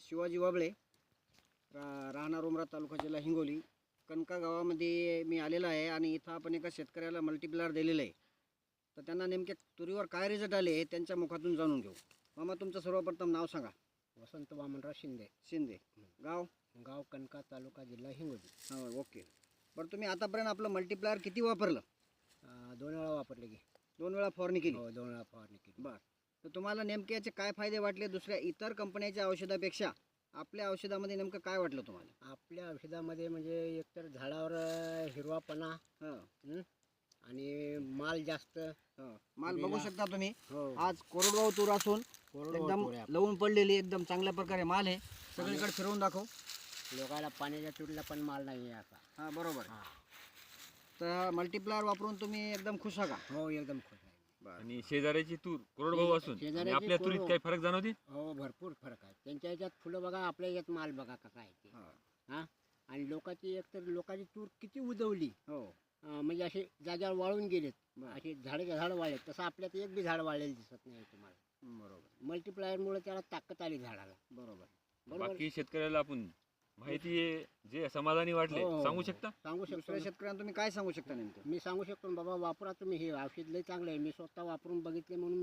शिवाजी वाबळे, राहणार उमरा, तालुका, जिल्हा हिंगोली. कणका गावामध्ये मी आलेला आहे आणि इथं आपण एका शेतकऱ्याला मल्टीप्लायर दिलेलं आहे. तर त्यांना नेमके तुरीवर काय रिझल्ट आले हे त्यांच्या मुखातून जाणून घेऊ. मामा, तुमचं सर्वप्रथम नाव सांगा. वसंत वामनराव शिंदे. शिंदे. गाव? गाव कणका, तालुका, जिल्हा हिंगोली. हो, ओके. बरं, तुम्ही आतापर्यंत आपलं मल्टीप्लायर किती वापरलं? 2 वेळा वापरले की. 2 वेळा फवारणी केली? हो, 2 वेळा फवारणी केली. बरं, तर तुम्हाला नेमके याचे काय फायदे वाटले दुसऱ्या इतर कंपन्यांच्या औषधापेक्षा? आपल्या औषधामध्ये नेमकं काय वाटलं तुम्हाला? आपल्या औषधामध्ये म्हणजे एकतर झाडावर हिरवापणा आणि माल जास्त. माल बघू शकता तुम्ही. हो, आज कोरडवाहू तूर असून एकदम तूर आहे. लवून पडलेली, एकदम चांगल्या प्रकारे माल आहे. सगळीकडे फिरवून दाखव. लोकांना पाण्याच्या तुरीला पण माल नाही आहे असा. हां, बरोबर. तर मल्टीप्लायर वापरून तुम्ही एकदम खुश आहात का? हो, एकदम खुश आहे. आणि शेजाऱ्याची तूर कोरडवाहू असून आणि शेजाऱ्याची आपल्या तुरीत कोरड- काही फरक जाणवते? हो, भरपूर फरक आहे. त्यांच्या याच्यात फुलं बघा, आपल्या याच्यात माल बघा कसा आहे ते. हां, आणि लोकांची तूर किती उजवली. हो, म्हणजे असे जाग्यावर वाळून गेलेत. बरं. असे झाड वाळलेत. तसं आपल्यात एक बी झाड वाळलेलं दिसत नाही तुम्हाला. बरोबर, मल्टीप्लायरमुळे त्याला ताकद आली झाडाला. बरोबर. बरोबर. बाकी शेतकऱ्याला आपण माहिती आहे जे समाधानी वाटले हो, हो, सांगू हो. शकता? सांगू शकतो दुसऱ्या ना. शेतकऱ्यांना तुम्ही काय सांगू शकता नेमकं? मी सांगू शकतो ना, बाबा वापरा तुम्ही, हे औषध लय चांगलं आहे. मी स्वतः वापरून बघितले म्हणून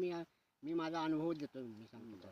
मी माझा अनुभव देतो. मी सांगतो.